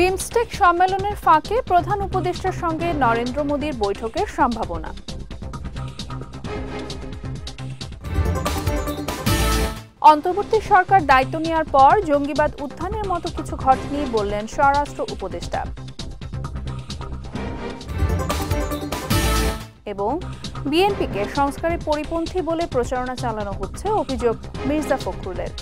বিমস্টেক সম্মেলনের ফাঁকে প্রধান উপদেষ্টার সঙ্গে নরেন্দ্র মোদীর বৈঠকের সম্ভাবনা। অন্তর্বর্তী সরকার দায়িত্ব নেওয়ার পর জঙ্গিবাদ উত্থানের মতো কিছু ঘটেনি বললেন স্বরাষ্ট্র উপদেষ্টা। এবং বিএনপিকে সংস্কারে পরিপন্থী বলে প্রচারণা চালানো হচ্ছে, অভিযোগ মির্জা ফখরুলের।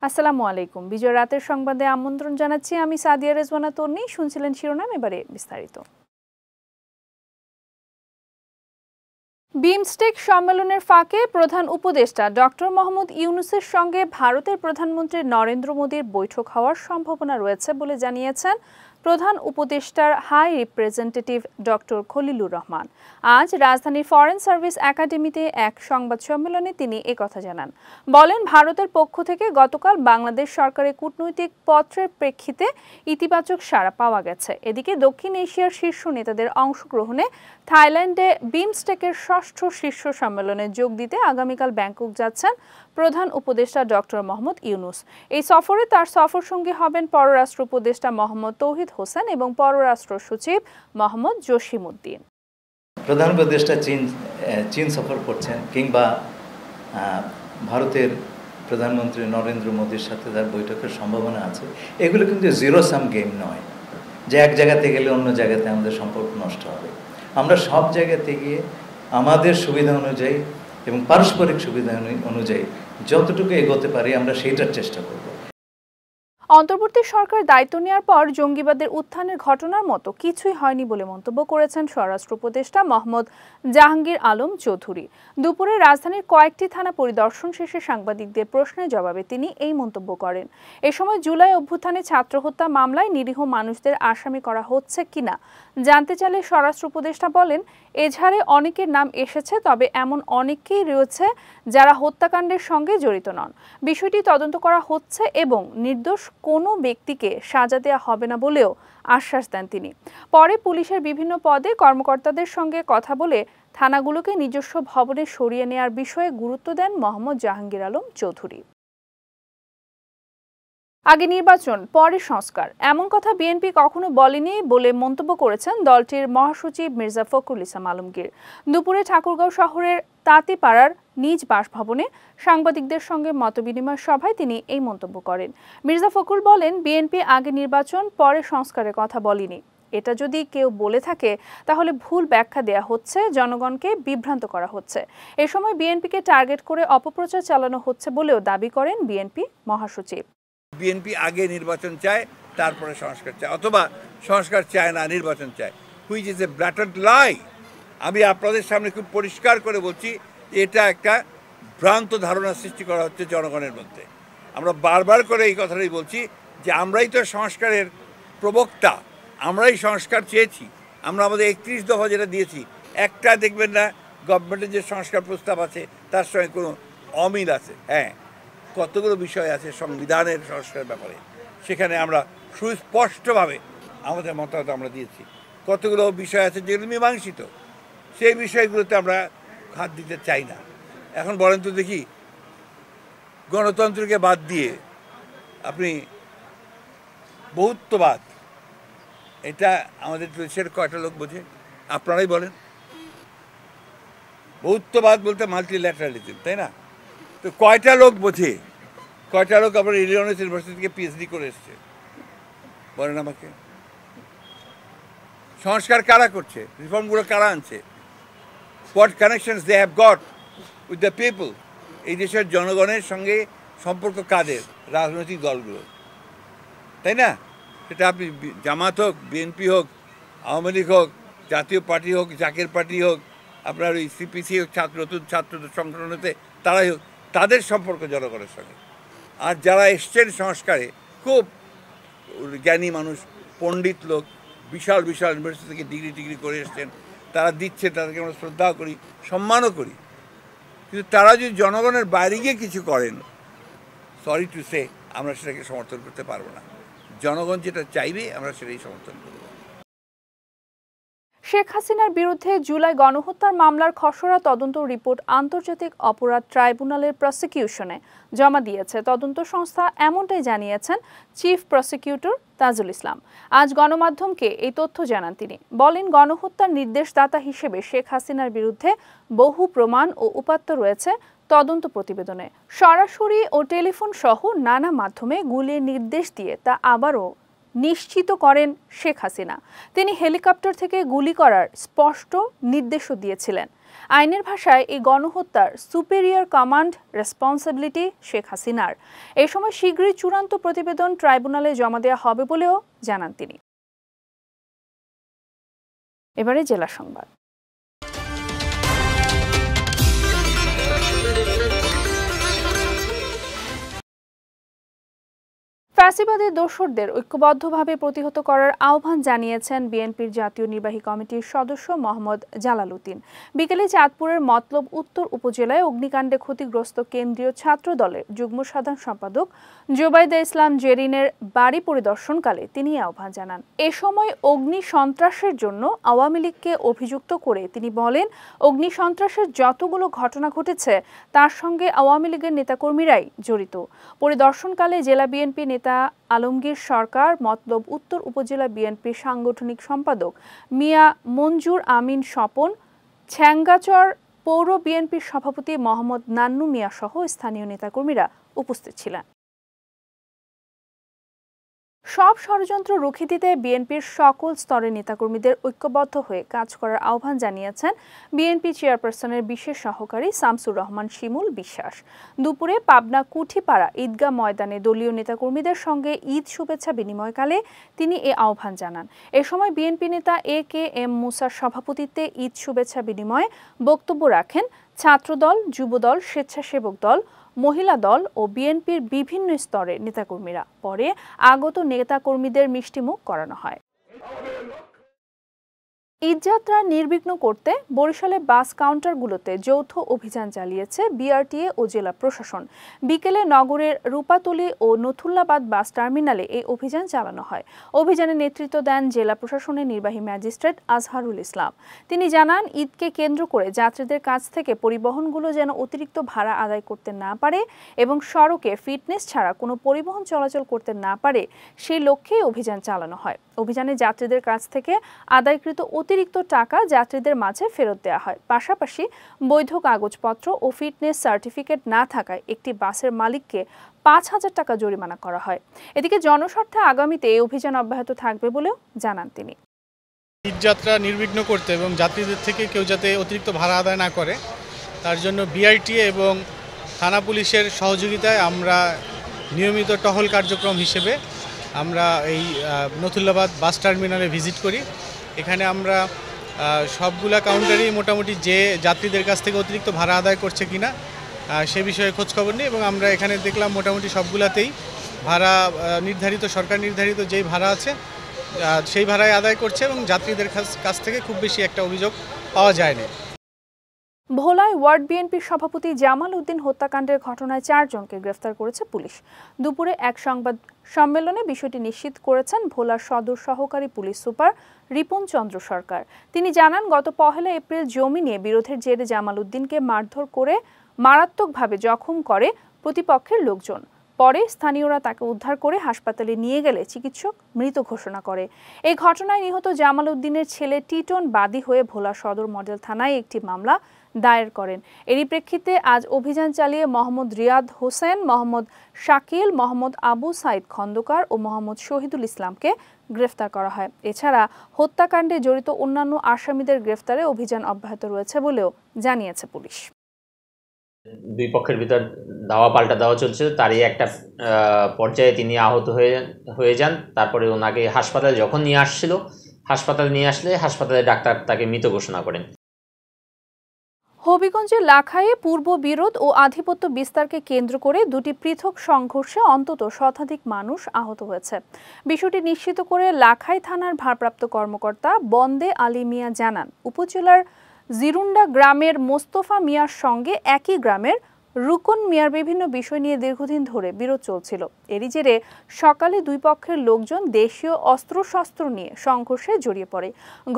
আসসালামু আলাইকুম। বিজয় রাতের সংবাদে আমন্ত্রণ জানাচ্ছি আমি সাদিয়া রেজওয়ানা তন্নি। শুনছিলেন শিরোনাম, এবারে বিস্তারিত। বিমস্টেক সম্মেলনের ফাঁকে প্রধান উপদেষ্টা ডক্টর মোহাম্মদ ইউনূসের সঙ্গে ভারতের প্রধানমন্ত্রী নরেন্দ্র মোদীর বৈঠক হওয়ার সম্ভাবনা রয়েছে বলে জানিয়েছেন প্রধান উপদেষ্টার high representative doctor Khalilur Rahman. আজ রাজধানীর ফরেন সার্ভিস একাডেমিতে এক সংবাদ সম্মেলনে তিনি একথা জানান। বলেন, ভারতের পক্ষ থেকে গতকাল বাংলাদেশ সরকারের কূটনৈতিক পত্রের প্রেক্ষিতে ইতিবাচক সাড়া পাওয়া গেছে। এদিকে দক্ষিণ এশিয়ার শীর্ষ নেতাদের অংশগ্রহণে থাইল্যান্ডে বিমস্টেকের ষষ্ঠ শীর্ষ সম্মেলনে যোগ দিতে আগামীকাল ব্যাংকক যাচ্ছেন প্রধান উপদেষ্টা ডক্টর মোহাম্মদ ইউনূস। এই সফরে তার সফর সঙ্গী হবেন পররাষ্ট্র উপদেষ্টা মোহাম্মদ তৌহিদ হোসেন এবং পররাষ্ট্র সচিব মোহাম্মদ জসিমউদ্দিন। প্রধান উপদেষ্টা চীন সফর করছেন কিংবা ভারতের প্রধানমন্ত্রী নরেন্দ্র মোদীর সাথে তার বৈঠকের সম্ভাবনা আছে। এগুলো কিন্তু জিরো সাম গেম নয় যে এক জায়গাতে গেলে অন্য জায়গাতে আমাদের সম্পর্ক নষ্ট হবে। আমরা সব জায়গাতে গিয়ে আমাদের সুবিধা অনুযায়ী এবং পারস্পরিক সুবিধা অনুযায়ী যতটুকু এগোতে পারি আমরা সেইটার চেষ্টা করব। অন্তর্বর্তী সরকার দায়িত্ব নেওয়ার পর জঙ্গিবাদের উত্থানের ঘটনার মতো কিছুই হয়নি বলে মন্তব্য করেছেন স্বরাষ্ট্র উপদেষ্টা মোহাম্মদ জাহাঙ্গীর আলম চৌধুরী। দুপুরে রাজধানীর কয়েকটি থানা পরিদর্শন শেষে সাংবাদিকদের প্রশ্নের জবাবে তিনি এই মন্তব্য করেন। এ সময় জুলাই অভ্যুত্থানে ছাত্র হত্যা মামলায় নিরীহ মানুষদের আসামি করা হচ্ছে কিনা জানতে চাইলে স্বরাষ্ট্র উপদেষ্টা বলেন, এজাহারে অনেকের নাম এসেছে, তবে এমন অনেকেই রয়েছে যারা হত্যাকাণ্ডের সঙ্গে জড়িত নন। বিষয়টি তদন্ত করা হচ্ছে এবং নির্দোষ কোনো ব্যক্তিকে সাজা দেওয়া হবে না বলেও আশ্বাস দেন তিনি। পরে পুলিশের বিভিন্ন পদে কর্মকর্তাদের সঙ্গে কথা বলে থানাগুলোকে নিজস্ব ভবনে সরিয়ে নেওয়ার বিষয়ে গুরুত্ব দেন মোহাম্মদ জাহাঙ্গীর আলম চৌধুরী। আগে নির্বাচন পরে সংস্কার, এমন কথা বিএনপি কখনো বলেনি বলে মন্তব্য করেছেন দলটির মহাসচিব মির্জা ফখরুল ইসলাম আলমগীর। দুপুরে ঠাকুরগাঁও শহরের তাঁতিপাড়ার নিজ বাসভবনে সাংবাদিকদের সঙ্গে মতবিনিময় সভায় তিনি এই মন্তব্য করেন। মির্জা ফখরুল বলেন, বিএনপি আগে নির্বাচন পরে সংস্কারের কথা বলেনি। এটা যদি কেউ বলে থাকে তাহলে ভুল ব্যাখ্যা দেয়া হচ্ছে, জনগণকে বিভ্রান্ত করা হচ্ছে। এ সময় বিএনপিকে টার্গেট করে অপপ্রচার চালানো হচ্ছে বলেও দাবি করেন বিএনপি মহাসচিব। বিএনপি আগে নির্বাচন চায়, তারপরে সংস্কার চায়, অথবা সংস্কার চায় না, নির্বাচন চায়, হুইচ ইজ এ ব্ল্যাটান্ট লাই। আমি আপনাদের সামনে খুব পরিষ্কার করে বলছি, এটা একটা ভ্রান্ত ধারণা সৃষ্টি করা হচ্ছে জনগণের মধ্যে। আমরা বারবার করে এই কথাটাই বলছি যে আমরাই তো সংস্কারের প্রবক্তা, আমরাই সংস্কার চেয়েছি। আমরা আমাদের 31 দফা যেটা দিয়েছি, একটা দেখবেন না গভর্নমেন্টের যে সংস্কার প্রস্তাব আছে তার সঙ্গে কোনো অমিল আছে। হ্যাঁ, কতগুলো বিষয় আছে সংবিধানের সংস্কার ব্যাপারে, সেখানে আমরা সুস্পষ্টভাবে আমাদের মতামত আমরা দিয়েছি। কতগুলো বিষয় আছে যেগুলো মীমাংসিত, সেই বিষয়গুলোতে আমরা হাত দিতে চাই না। এখন বলেন তো দেখি, গণতন্ত্রকে বাদ দিয়ে আপনি বহুত্ববাদ, এটা আমাদের দেশের কয়টা লোক বোঝে? আপনারাই বলেন। বহুত্ববাদ বলতে মাল্টিল্যাটারালিজম, তাই না? তো কয়টা লোক বোঝে? কয়টা লোক আপনার ইলিনয়েস ইউনিভার্সিটি থেকে পিএইচডি করে এসছে? বলেন আমাকে। সংস্কার কারা করছে? রিফর্মগুলো কারা আনছে? What connections they have got with the people? এই দেশের জনগণের সঙ্গে সম্পর্ক কাদের? রাজনৈতিক দলগুলো, তাই না? সেটা আপনি জামাত হোক, বিএনপি হোক, আওয়ামী লীগ হোক, জাতীয় পার্টি হোক, জাকের পার্টি হোক, আপনার ওই সিপিসি হোক, নতুন ছাত্র সংগঠনতে তারাই হোক, তাদের সম্পর্ক জনগণের সঙ্গে। আর যারা এসছেন সংস্কারে, খুব জ্ঞানী মানুষ, পণ্ডিত লোক, বিশাল বিশাল ইউনিভার্সিটি থেকে ডিগ্রি করে এসছেন, তারা দিচ্ছে, তাদেরকে আমরা শ্রদ্ধাও করি, সম্মানও করি। কিন্তু তারা যদি জনগণের বাইরে গিয়ে কিছু করেন, সরি টু সে, আমরা সেটাকে সমর্থন করতে পারবো না। জনগণ যেটা চাইবে আমরা সেটাই সমর্থন করব। শেখ হাসিনার বিরুদ্ধে জুলাই গণহত্যার মামলার খসড়া তদন্ত রিপোর্ট আন্তর্জাতিক অপরাধ ট্রাইব্যুনালের প্রসিকিউশনে জমা দিয়েছে তদন্ত সংস্থা, এমনটাই জানিয়েছেন চিফ প্রসিকিউটর তাজুল ইসলাম। আজ গণমাধ্যমকে এই তথ্য জানান তিনি। বলেন, গণহত্যার নির্দেশদাতা হিসেবে শেখ হাসিনার বিরুদ্ধে বহু প্রমাণ ও উপাত্ত রয়েছে তদন্ত প্রতিবেদনে। সরাসরি ও টেলিফোন সহ নানা মাধ্যমে গুলির নির্দেশ দিয়ে তা আবারও নিশ্চিত করেন শেখ হাসিনা। তিনি হেলিকপ্টার থেকে গুলি করার স্পষ্ট নির্দেশও দিয়েছিলেন। আইনের ভাষায় এই গণহত্যার সুপেরিয়র কমান্ড রেসপন্সিবিলিটি শেখ হাসিনার। এ সময় শীঘ্রই চূড়ান্ত প্রতিবেদন ট্রাইব্যুনালে জমা দেওয়া হবে বলেও জানান তিনি। এবারে জেলা সংবাদ। ফ্যাসিবাদের দোসরদের ঐক্যবদ্ধভাবে প্রতিহত করার আহ্বান জানিয়েছেন বিএনপির জাতীয় নির্বাহী কমিটির সদস্য মোহাম্মদ জালাল উদ্দিন। বিকেলে চাঁদপুরের মতলব উত্তর উপজেলায় অগ্নিকাণ্ডে ক্ষতিগ্রস্ত কেন্দ্রীয় ছাত্র দলের যুগ্ম সাধারণ সম্পাদক জোবাইদা ইসলাম জেরিনের বাড়ি পরিদর্শনকালে তিনি আহ্বান জানান। এ সময় অগ্নি সন্ত্রাসের জন্য আওয়ামী লীগকে অভিযুক্ত করে তিনি বলেন, অগ্নি সন্ত্রাসের যতগুলো ঘটনা ঘটেছে তার সঙ্গে আওয়ামী লীগের নেতাকর্মীরাই জড়িত। পরিদর্শনকালে জেলা বিএনপি নেতা আলমগীর সরকার, মতলব উত্তর উপজেলা বিএনপির সাংগঠনিক সম্পাদক মিয়া মঞ্জুর আমিন স্বপন, ছ্যাঙ্গাচর পৌর বিএনপির সভাপতি মোহাম্মদ নান্নু মিয়া সহ স্থানীয় নেতাকর্মীরা উপস্থিত ছিলেন। সব ষড়যন্ত্র রুখে দিতে বিএনপির সকল স্তরের নেতাকর্মীদের ঐক্যবদ্ধ হয়ে কাজ করার আহ্বান জানিয়েছেন বিএনপি চেয়ারপারসনের বিশেষ সহকারী শামসুর রহমান শিমুল বিশ্বাস। দুপুরে পাবনা কুঠিপাড়া ঈদগাহ ময়দানে দলীয় নেতাকর্মীদের সঙ্গে ঈদ শুভেচ্ছা বিনিময়কালে তিনি এ আহ্বান জানান। এ সময় বিএনপি নেতা এ.কে.এম. মুসার সভাপতিত্বে ঈদ শুভেচ্ছা বিনিময়ে বক্তব্য রাখেন ছাত্রদল, যুবদল, স্বেচ্ছাসেবক দল, মহিলা দল ও বিএনপির বিভিন্ন স্তরের নেতাকর্মীরা। পরে আগত নেতাকর্মীদের মিষ্টিমুখ করানো হয়। ঈদযাত্রা নির্বিঘ্ন করতে বরিশালে বাস কাউন্টারগুলোতে যৌথ অভিযান চালিয়েছে বিআরটিএ ও জেলা প্রশাসন। বিকেলে নগরের রূপাতলী ও নথুল্লাবাদ বাস টার্মিনালে এই অভিযান চালানো হয়। অভিযানে নেতৃত্ব দেন জেলা প্রশাসনের নির্বাহী ম্যাজিস্ট্রেট আজহারুল ইসলাম। তিনি জানান, ঈদকে কেন্দ্র করে যাত্রীদের কাছ থেকে পরিবহনগুলো যেন অতিরিক্ত ভাড়া আদায় করতে না পারে এবং সড়কে ফিটনেস ছাড়া কোনো পরিবহন চলাচল করতে না পারে, সেই লক্ষ্যেই অভিযান চালানো হয়। অভিযানে যাত্রীদের কাছ থেকে আদায়কৃত অতিরিক্ত টাকা যাত্রীদের মাঝে ফেরত দেওয়া হয়। পাশাপাশি বৈধ কাগজপত্র ও ফিটনেস সার্টিফিকেট না থাকায় একটি বাসের মালিককে ৫,০০০ টাকা জরিমানা করা হয়। এদিকে জনস্বার্থে আগামীতে এই অভিযান অব্যাহত থাকবে বলেও জানান তিনি। ঈদযাত্রা নির্বিঘ্ন করতে এবং যাত্রীদের থেকে কেউ যাতে অতিরিক্ত ভাড়া আদায় না করে, তার জন্য বিআরটিএ এবং থানা পুলিশের সহযোগিতায় আমরা নিয়মিত টহল কার্যক্রম হিসেবে আমরা এই নথুল্লাবাদ বাস টার্মিনালে ভিজিট করি। এখানে আমরা সবগুলা কাউন্টারই মোটামুটি যে যাত্রীদের কাছ থেকে অতিরিক্ত ভাড়া আদায় করছে কিনা সে বিষয়ে খোঁজখবর নিই এবং আমরা এখানে দেখলাম মোটামুটি সবগুলাতেই ভাড়া নির্ধারিত, সরকার নির্ধারিত যেই ভাড়া আছে সেই ভাড়ায় আদায় করছে এবং যাত্রীদের কাছ থেকে খুব বেশি একটা অভিযোগ পাওয়া যায়নি। ভোলায় ওয়ার্ড বিএনপির সভাপতি জামাল উদ্দিন হত্যাকাণ্ডের ঘটনায় 4 জনকে গ্রেফতার করেছে পুলিশ। দুপুরে এক সংবাদ সম্মেলনে বিষয়টি নিশ্চিত করেছেন ভোলার সদর সহকারী পুলিশ সুপার রিপন চন্দ্র সরকার। তিনি জানান, গত 1 এপ্রিল জমি নিয়ে বিরোধের জেরে জামাল উদ্দিনকে মারধর করে মারাত্মকভাবে জখম করে প্রতিপক্ষের লোকজন। পরে স্থানীয়রা তাকে উদ্ধার করে হাসপাতালে নিয়ে গেলে চিকিৎসক মৃত ঘোষণা করে। এই ঘটনায় নিহত জামাল উদ্দিনের ছেলে টিটন বাদী হয়ে ভোলা সদর মডেল থানায় একটি মামলা দায়ের করেন। এরই প্রেক্ষিতে আজ অভিযান চালিয়ে মোহাম্মদ রিয়াদ হোসেন, মোহাম্মদ শাকিল, মোহাম্মদ আবু সাইদ খন্দকার ও মোহাম্মদ শহীদুল ইসলামকে গ্রেফতার করা হয়। এছাড়া হত্যাকাণ্ডে জড়িত অন্যান্য আসামিদের গ্রেফতারে অভিযান অব্যাহত রয়েছে বলেও জানিয়েছে পুলিশ। দুই পক্ষের ভিতর দাওয়া পাল্টা দেওয়া চলছে, তারই একটা পর্যায়ে তিনি আহত হয়ে যান। তারপরে ওনাকে হাসপাতালে যখন নিয়ে আসছিল, হাসপাতালে নিয়ে আসলে হাসপাতালে ডাক্তার তাকে মৃত ঘোষণা করেন। হবিগঞ্জের লাখাইয়ে পূর্ব বিরোধ ও আধিপত্য বিস্তারকে কেন্দ্র করে দুটি পৃথক সংঘর্ষে অন্তত শতাধিক মানুষ আহত হয়েছে। বিষয়টি নিশ্চিত করে লাখাই থানার ভারপ্রাপ্ত কর্মকর্তা বন্দে আলী মিয়া জানান, উপজেলার জিরুন্ডা গ্রামের মোস্তফা মিয়ার সঙ্গে একই গ্রামের রুকন মিয়ার বিভিন্ন বিষয় নিয়ে দীর্ঘদিন ধরে বিরোধ চলছিল। এরই জেরে সকালে দুই পক্ষের লোকজন দেশীয় অস্ত্রশস্ত্র নিয়ে সংঘর্ষে জড়িয়ে পড়ে।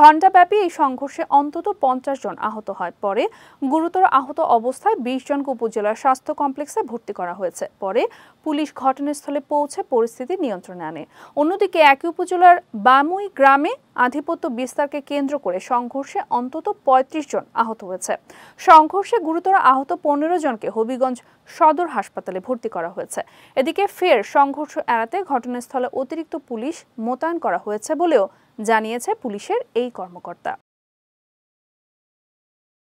ঘণ্টাব্যাপী এই সংঘর্ষে অন্তত 50 জন আহত হয়। পরে গুরুতর আহত অবস্থায় 20 জনকে উপজেলার স্বাস্থ্য কমপ্লেক্সে ভর্তি করা হয়েছে। পরে পুলিশ ঘটনাস্থলে পৌঁছে পরিস্থিতি নিয়ন্ত্রণে আনে। অন্যদিকে একই উপজেলার বামুই গ্রামে আধিপত্য বিস্তারকে কেন্দ্র করে সংঘর্ষে অন্তত 35 জন আহত হয়েছে। সংঘর্ষে গুরুতর আহত 15 জনকে হবিগঞ্জ সদর হাসপাতালে ভর্তি করা হয়েছে। এদিকে ফের সংঘর্ষ এড়াতে ঘটনাস্থলে অতিরিক্ত পুলিশ মোতায়েন করা হয়েছে বলেও জানিয়েছে পুলিশের এই কর্মকর্তা।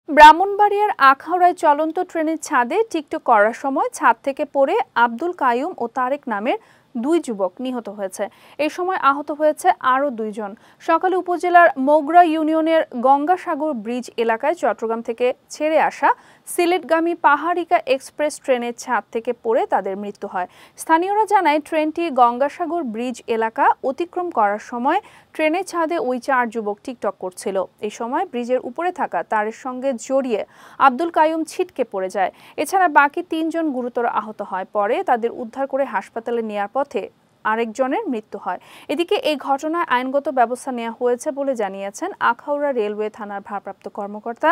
ব্রাহ্মণবাড়িয়ার আখাউড়ায় চলন্ত ট্রেনের ছাদে টিকটক করার সময় ছাদ থেকে পড়ে আব্দুল কাইয়ুম ও তারেক নামের 2 যুবক নিহত হয়েছে। এই সময় আহত হয়েছে আরও 2 জন। সকালে উপজেলার মোগরা ইউনিয়নের গঙ্গাসাগর ব্রিজ এলাকায় চট্টগ্রাম থেকে ছেড়ে আসা সিলেটগামী পাহাড়িকা এক্সপ্রেস ট্রেনের ছাদ থেকে পড়ে তাদের মৃত্যু হয়। স্থানীয়রা জানায় ট্রেনটি গঙ্গাসাগর ব্রিজ এলাকা অতিক্রম করার সময় ট্রেনের ছাদে ওই 4 যুবক টিকটক করছিল। এই সময় ব্রিজের উপরে থাকা তারের সঙ্গে জড়িয়ে আব্দুল কাইয়ুম ছিটকে পড়ে যায়। এছাড়া বাকি 3 জন গুরুতর আহত হয়। পরে তাদের উদ্ধার করে হাসপাতালে নেওয়ার পথে আরেকজনের মৃত্যু হয়। এদিকে এই ঘটনায় আইনগত ব্যবস্থা নেওয়া হয়েছে বলে জানিয়েছেন আখাউড়া রেলওয়ে থানার ভারপ্রাপ্ত কর্মকর্তা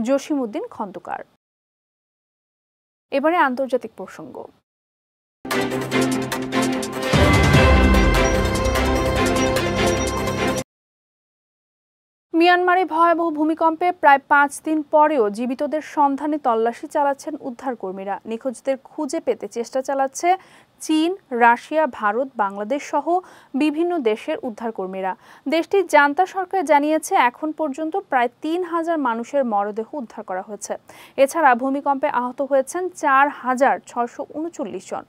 জসিমউদ্দিন খন্দকার। এবারে আন্তর্জাতিক প্রসঙ্গ। মিয়ানমারে ভয়াবহ ভূমিকম্পে প্রায় 5 দিন পরেও জীবিতদের সন্ধানে তল্লাশি চালাচ্ছেন উদ্ধারকর্মীরা। নিখোঁজদের খুঁজে পেতে চেষ্টা চালাচ্ছে চীন, রাশিয়া, ভারত, বাংলাদেশ সহ বিভিন্ন দেশের উদ্ধারকর্মীরা। দেশটির জান্তা সরকার জানিয়েছে এখন পর্যন্ত প্রায় 3000 মানুষের মরদেহ উদ্ধার করা হয়েছে। এছাড়া ভূমিকম্পে আহত হয়েছেন 4639 জন।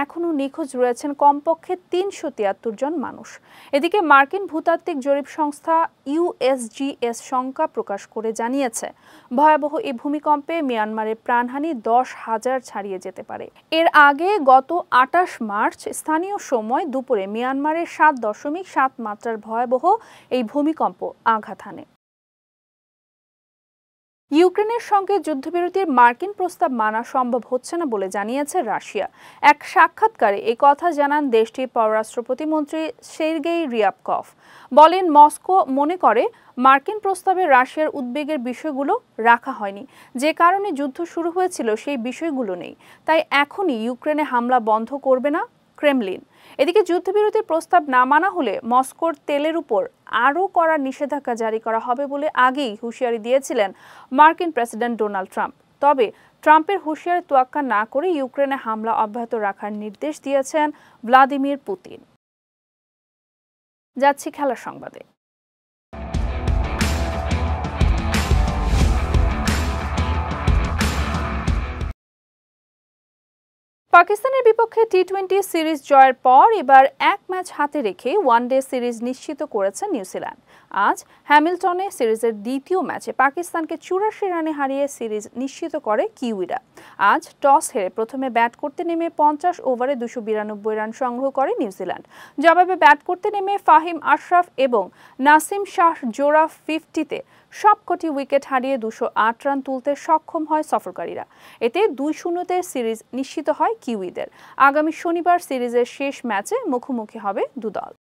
এখনও নিখোঁজ রয়েছেন কমপক্ষে 373 জন মানুষ। এদিকে মার্কিন ভূতাত্ত্বিক জরিপ সংস্থা USGS শঙ্কা প্রকাশ করে জানিয়েছে ভয়াবহ এই ভূমিকম্পে মিয়ানমারের প্রাণহানি 10,000 ছাড়িয়ে যেতে পারে। এর আগে গত 28 মার্চ স্থানীয় সময় দুপুরে মিয়ানমারের 7.7 মাত্রার ভয়াবহ এই ভূমিকম্প আঘাত হানে। ইউক্রেনের সঙ্গে যুদ্ধবিরতির মার্কিন প্রস্তাব মানা সম্ভব হচ্ছে না বলে জানিয়েছে রাশিয়া। এক সাক্ষাৎকারে এই কথা জানান দেশটির পররাষ্ট্র প্রতিমন্ত্রী সের্গেই রিয়াবকভ। বলেন, মস্কো মনে করে মার্কিন প্রস্তাবে রাশিয়ার উদ্বেগের বিষয়গুলো রাখা হয়নি। যে কারণে যুদ্ধ শুরু হয়েছিল সেই বিষয়গুলো নেই। তাই এখনই ইউক্রেনে হামলা বন্ধ করবে না ক্রেমলিন। এদিকে যুদ্ধবিরতির প্রস্তাব না মানা হলে মস্কোর তেলের উপর আরও কড়া নিষেধাজ্ঞা জারি করা হবে বলে আগেই হুঁশিয়ারি দিয়েছিলেন মার্কিন প্রেসিডেন্ট ডোনাল্ড ট্রাম্প। তবে ট্রাম্পের হুঁশিয়ারি তোয়াক্কা না করে ইউক্রেনে হামলা অব্যাহত রাখার নির্দেশ দিয়েছেন ভ্লাদিমির পুতিন। যাচ্ছি খেলার সংবাদে। পাকিস্তানের বিপক্ষে টি-20 সিরিজ জয়ের পর এবার এক ম্যাচ হাতে রেখে ওয়ানডে সিরিজ নিশ্চিত করেছে নিউজিল্যান্ড। আজ হ্যামিল্টনে সিরিজের দ্বিতীয় ম্যাচে পাকিস্তানকে 84 রানে হারিয়ে সিরিজ নিশ্চিত করে কিউইরা। আজ টস হেরে প্রথমে ব্যাট করতে নেমে 50 ওভারে 292 রান সংগ্রহ করে নিউজিল্যান্ড। জবাবে ব্যাট করতে নেমে ফাহিম আশরাফ এবং নাসিম শাহ জোড়া 50-তে সবকটি উইকেট হারিয়ে 208 রান তুলতে সক্ষম হয় সফরকারীরা। এতে 2-0-তে সিরিজ নিশ্চিত হয় কিউইদের। আগামী শনিবার সিরিজের শেষ ম্যাচে মুখোমুখি হবে দুদল।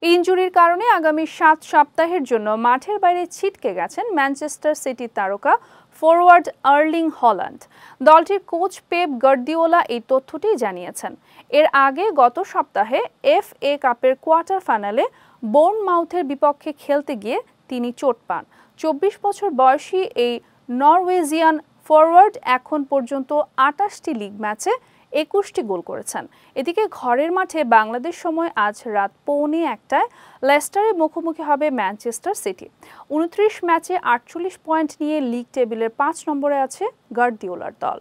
ইনজুরির কারণে আগামী 7 সপ্তাহের জন্য মাঠের বাইরে ছিটকে গেছেন ম্যানচেস্টার সিটির তারকা ফরওয়ার্ড আর্লিং হল্যান্ড। দলটির কোচ পেপ গার্দিওলা এই তথ্যটি জানিয়েছেন। এর আগে গত সপ্তাহে FA কাপের কোয়ার্টার ফাইনালে বোর্নমাউথের বিপক্ষে খেলতে গিয়ে তিনি চোট পান। 24 বছর বয়সী এই নরওয়েজিয়ান ফরওয়ার্ড এখন পর্যন্ত 28টি লিগ ম্যাচে 21টি গোল করেছেন। এদিকে ঘরের মাঠে বাংলাদেশ সময় আজ রাত 1:15 লেস্টারের মুখোমুখি হবে ম্যানচেস্টার সিটি। 29 ম্যাচে 48 পয়েন্ট নিয়ে লিগ টেবিলের 5 নম্বরে আছে গার্দিওলার দল।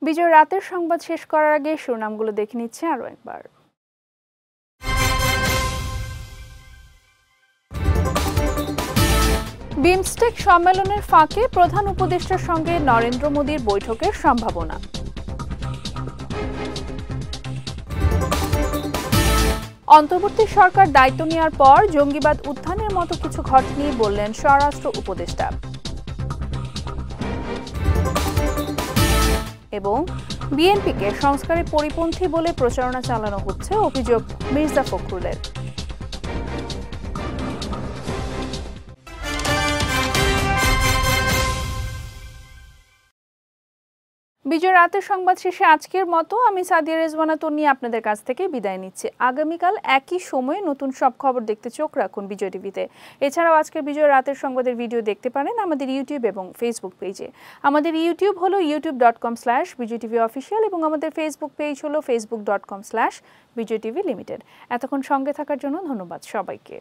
বিজয় রাতের সংবাদ শেষ করার আগে শিরোনামগুলো দেখে নিচ্ছে আরও একবার। বিমস্টেক সম্মেলনের ফাঁকে প্রধান উপদেষ্টার সঙ্গে নরেন্দ্র মোদীর বৈঠকের সম্ভাবনা। অন্তর্বর্তী সরকার দায়িত্ব নেওয়ার পর জঙ্গিবাদ উত্থানের মতো কিছু ঘটেনি বললেন স্বরাষ্ট্র উপদেষ্টা। এবং বিএনপিকে সংস্কারের পরিপন্থী বলে প্রচারণা চালানো হচ্ছে, অভিযোগ মির্জা ফখরুলের। বিজয় রাতের সংবাদ শেষে আজকের মতো আমি সাদিয়া রেজওয়ানা তন্নি আপনাদের কাছ থেকে বিদায় নিচ্ছি। আগামীকাল একই সময়ে নতুন সব খবর দেখতে চোখ রাখুন বিজয় টিভিতে। এছাড়াও আজকের বিজয় রাতের সংবাদের ভিডিও দেখতে পারেন আমাদের ইউটিউব এবং ফেসবুক পেজে। আমাদের ইউটিউব হলো youtube.com/bijytvofficial এবং আমাদের ফেসবুক পেজ হলো facebook.com/bijytvlimited। এতক্ষণ সঙ্গে থাকার জন্য ধন্যবাদ সবাইকে।